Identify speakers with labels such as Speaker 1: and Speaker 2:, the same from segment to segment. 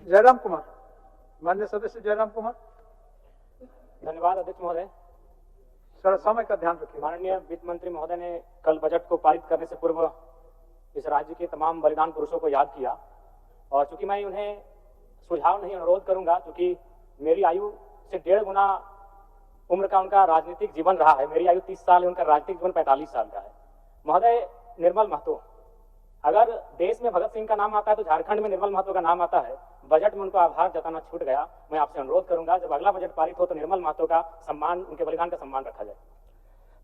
Speaker 1: जयराम कुमार, माननीय सदस्य जयराम कुमार।
Speaker 2: धन्यवाद अध्यक्ष महोदय।
Speaker 1: सर समय का ध्यान रखिए।
Speaker 2: माननीय वित्त मंत्री महोदय ने कल बजट को पारित करने से पूर्व इस राज्य के तमाम बलिदान पुरुषों को याद किया और चूंकि मैं उन्हें सुझाव नहीं अनुरोध करूंगा, क्योंकि मेरी आयु से 1.5 गुना उम्र का उनका राजनीतिक जीवन रहा है। मेरी आयु 30 साल है, उनका राजनीतिक जीवन 45 साल का है। महोदय, निर्मल महतो, अगर देश में भगत सिंह का नाम आता है तो झारखंड में निर्मल महतो का नाम आता है। बजट में उनको आभार जताना छूट गया। मैं आपसे अनुरोध करूंगा जब अगला बजट पारित हो तो निर्मल महतो का सम्मान, उनके बलिदान का सम्मान रखा जाए।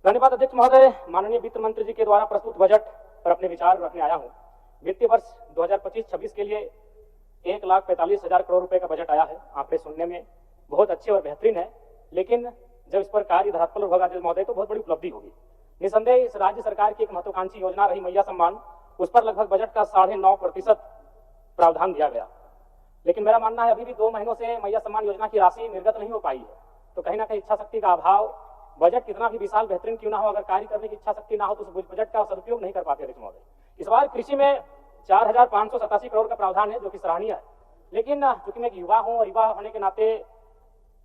Speaker 2: धन्यवाद अध्यक्ष महोदय। माननीय वित्त मंत्री जी के द्वारा प्रस्तुत बजट पर अपने विचार रखने आया हूँ। वित्तीय वर्ष 2025-26 के लिए 1,45,000 करोड़ रुपए का बजट आया है। आंकड़े सुनने में बहुत अच्छे और बेहतरीन है, लेकिन जब इस पर कार्य धरातल पर होगा महोदय तो बहुत बड़ी उपलब्धि होगी। निसंदेह इस राज्य सरकार की एक महत्वाकांक्षी योजना रही मैया सम्मान, उस पर लगभग बजट का 9.5% प्रावधान दिया गया। लेकिन मेरा मानना है अभी भी 2 महीनों से मैया सम्मान योजना की राशि निर्गत नहीं हो पाई है। तो कहीं ना कहीं इच्छा शक्ति का अभाव, बजट कितना भी विशाल बेहतरीन क्यों ना हो, अगर कार्य करने की इच्छा शक्ति ना हो तो उस बजट का सदुपयोग नहीं कर पाते अध्यक्ष महोदय। इस बार कृषि में 4,587 करोड़ का प्रावधान है, जो कि सराहनीय है। लेकिन चूंकि मैं एक युवा हूं और युवा होने के नाते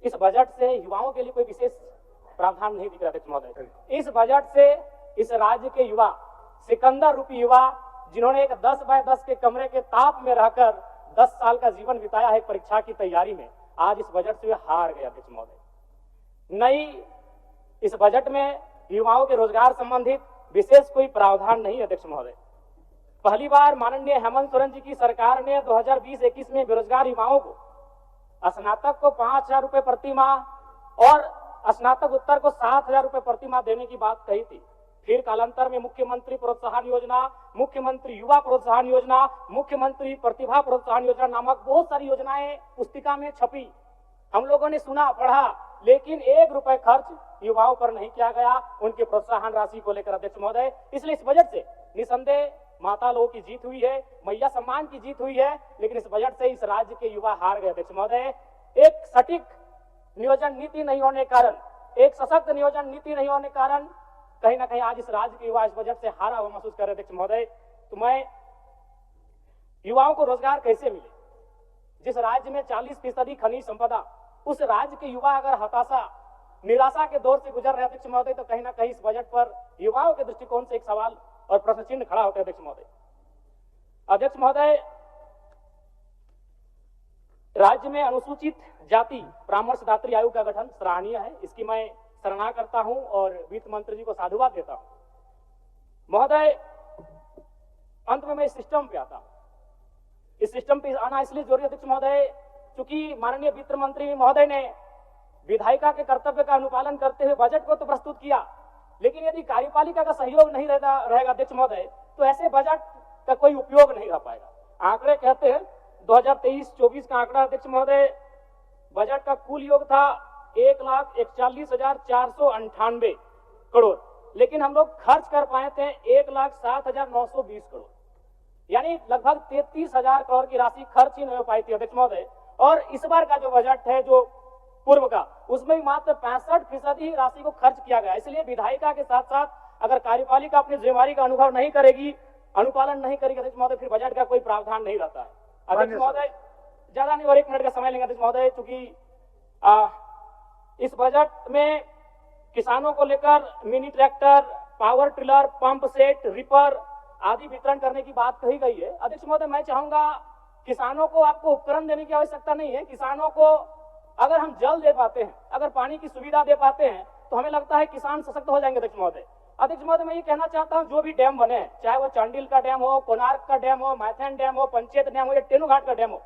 Speaker 2: इस बजट से युवाओं के लिए कोई विशेष प्रावधान नहीं दिख रहा अध्यक्ष महोदय। इस बजट से इस राज्य के युवा, सिकंदर रूपी युवा, जिन्होंने एक 10 बाय 10 के कमरे के ताप में रहकर 10 साल का जीवन बिताया है परीक्षा की तैयारी में, आज इस बजट से वे हार गए अध्यक्ष महोदय। नई इस बजट में युवाओं के रोजगार संबंधित विशेष कोई प्रावधान नहीं अध्यक्ष महोदय। पहली बार माननीय हेमंत सोरेन जी की सरकार ने 2020-21 में बेरोजगार युवाओं को, स्नातक को 5,000 रुपए प्रति माह और स्नातक उत्तर को 7,000 रुपए प्रति माह देने की बात कही थी। फिर कालांतर में मुख्यमंत्री प्रोत्साहन योजना, मुख्यमंत्री युवा प्रोत्साहन योजना, मुख्यमंत्री प्रतिभा प्रोत्साहन योजना नामक बहुत सारी योजनाएं पुस्तिका में छपी। हम लोगों ने सुना, पढ़ा, लेकिन 1 रुपए खर्च युवाओं पर नहीं किया गया उनके प्रोत्साहन राशि को लेकर अध्यक्ष महोदय। इसलिए इस बजट से निसंदेह माता लोगों की जीत हुई है, मैया सम्मान की जीत हुई है, लेकिन इस बजट से इस राज्य के युवा हार गए अध्यक्ष महोदय। एक सटीक नियोजन नीति नहीं होने के कारण, एक सशक्त नियोजन नीति नहीं होने के कारण कहीं ना कहीं आज इस राज्य के युवा इस बजट से हारा हुआ महसूस कर रहे अध्यक्ष महोदय। तो मैं युवाओं को रोजगार कैसे मिले? जिस राज्य में 40% खनिज संपदा, उस राज्य के युवा अगर हताशा, निराशा के दौर से गुजर रहे अध्यक्ष महोदय, तो कहीं ना कहीं इस बजट पर युवाओं के दृष्टिकोण से एक सवाल और प्रश्न चिन्ह खड़ा होता है अध्यक्ष महोदय। अध्यक्ष महोदय, राज्य में अनुसूचित जाति परामर्शदात्री आयोग का गठन सराहनीय है। इसकी मैं सराहना करता हूं और वित्त मंत्री जी को साधुवाद देता हूं। महोदय, अंत में मैं इस सिस्टम पे आता हूं। इस सिस्टम पे आना इसलिए जरूरी अध्यक्ष महोदय, क्योंकि माननीय वित्त मंत्री महोदय ने विधायिका के कर्तव्य का अनुपालन करते हुए बजट को तो प्रस्तुत किया, लेकिन यदि कार्यपालिका का सहयोग नहीं रहेगा अध्यक्ष महोदय, तो ऐसे बजट का कोई उपयोग नहीं रह पाएगा। आंकड़े कहते हैं 2023-24 का आंकड़ा अध्यक्ष महोदय, बजट का कुल योग था 1,41,498 करोड़, लेकिन हम लोग खर्च कर पाए थे 1,07,920 करोड़, यानी लगभग 33,000 करोड़ की राशि खर्च ही नहीं हो पाई थी अध्यक्ष महोदय। और इस बार का जो बजट है, जो पूर्व का, उसमें मात्र 65% ही राशि को खर्च किया गया। इसलिए विधायिका के साथ साथ अगर कार्यपालिका अपनी जिम्मेदारी का अनुभव नहीं करेगी, अनुपालन नहीं करेगी अध्यक्ष महोदय, फिर बजट का कोई प्रावधान नहीं रहता है अध्यक्ष महोदय। ज्यादा नहीं और 1 मिनट का समय लेंगे अध्यक्ष महोदय, क्योंकि इस बजट में किसानों को लेकर mini tractor, power tiller, pump set, ripper आदि वितरण करने की बात कही गई है। अध्यक्ष महोदय, मैं चाहूंगा किसानों को आपको उपकरण देने की आवश्यकता नहीं है। किसानों को अगर हम जल दे पाते हैं, अगर पानी की सुविधा दे पाते हैं, तो हमें लगता है किसान सशक्त हो जाएंगे अध्यक्ष महोदय। अध्यक्ष महोदय, मैं ये कहना चाहता हूं, जो भी डैम बने, चाहे वो चांडिल का डैम हो, कोणार्क का डैम हो, मैथन डैम हो, पंचायत डैम हो या टेनूघाट का डैम हो,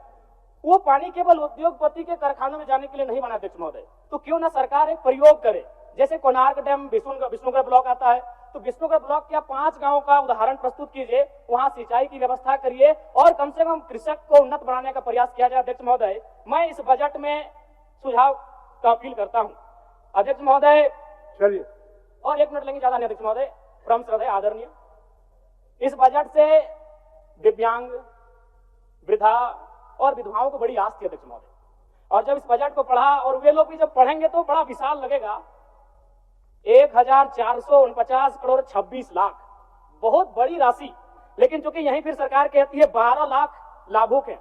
Speaker 2: वो पानी केवल उद्योगपति के कारखानों में जाने के लिए नहीं बना अध्यक्ष महोदय। तो क्यों ना सरकार एक प्रयोग करे, जैसे कोणार्क डैम विष्णुगढ़ ब्लॉक आता है, तो विष्णुगढ़ ब्लॉक के 5 गांवों का उदाहरण प्रस्तुत कीजिए, वहां सिंचाई की व्यवस्था करिए और कम से कम कृषक को उन्नत बनाने का प्रयास किया जाए अध्यक्ष महोदय। मैं इस बजट में सुझाव का अपील करता हूं अध्यक्ष महोदय।
Speaker 1: चलिए,
Speaker 2: और 1 मिनट लेंगे, ज्यादा नहीं अध्यक्ष महोदय। परम श्रद्धेय आदरणीय, इस बजट से दिव्यांग, वृद्धा और विधवाओं को बड़ी आस थी अध्यक्ष महोदय, और जब इस बजट को पढ़ा, और वे लोग भी जब पढ़ेंगे तो बड़ा विशाल लगेगा। 1,449 करोड़ 26 लाख, बहुत बड़ी राशि। लेकिन चूंकि यहीं फिर सरकार कहती है 12 लाख लाभुक हैं,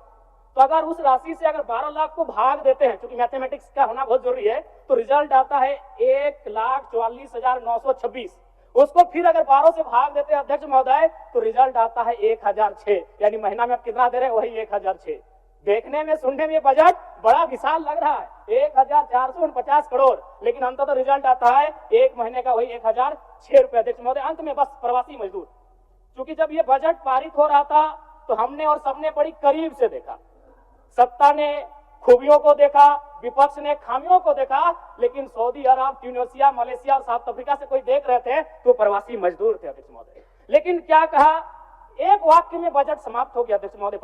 Speaker 2: तो अगर उस राशि से अगर 12 लाख को भाग देते हैं, क्योंकि मैथमेटिक्स का होना बहुत जरूरी है, तो रिजल्ट आता है 1,44,926। उसको फिर अगर 12 से भाग देते हैं अध्यक्ष महोदय, तो रिजल्ट आता है 1006। यानी महीना में आप कितना दे रहे हैं, वही 1006। देखने में सुनने में बजट बड़ा विशाल लग रहा है, 1,449 करोड़, लेकिन अंत तो रिजल्ट आता है एक महीने का वही 1,006 रुपए। अध्यक्ष महोदय, अंत में बस प्रवासी मजदूर, क्योंकि जब ये बजट पारित हो रहा था तो हमने और सबने बड़ी करीब से देखा, सत्ता ने खूबियों को देखा, विपक्ष ने खामियों को देखा, लेकिन सऊदी अरब, ट्यूनीशिया, मलेशिया और साउथ अफ्रीका से कोई देख रहे थे तो प्रवासी मजदूर थे अध्यक्ष महोदय। लेकिन क्या कहा, एक वाक्य में बजट समाप्त हो गया अध्यक्ष महोदय।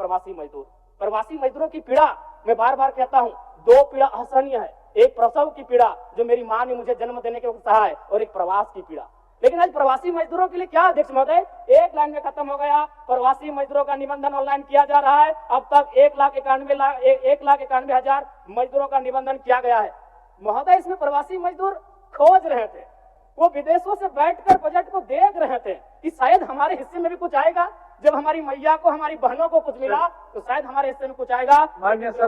Speaker 2: प्रवासी मजदूरों की पीड़ा, मैं बार बार कहता हूं, दो पीड़ा असहनीय है। एक प्रसव की पीड़ा, जो मेरी मां ने मुझे जन्म देने के वक्त सहा है, और एक प्रवास की पीड़ा। लेकिन आज प्रवासी मजदूरों के लिए क्या अध्यक्ष महोदय, एक लाइन में खत्म हो गया। प्रवासी मजदूरों का निबंधन ऑनलाइन किया जा रहा है। अब तक 1,91,000 मजदूरों का निबंधन किया गया है। महोदय, इसमें प्रवासी मजदूर खोज रहे थे, वो विदेशों से बैठकर बजट को देख रहे थे कि शायद हमारे हिस्से में भी कुछ आएगा। जब हमारी मैया को, हमारी बहनों को कुछ मिला, तो शायद हमारे हिस्से में कुछ आएगा।
Speaker 1: माननीय सर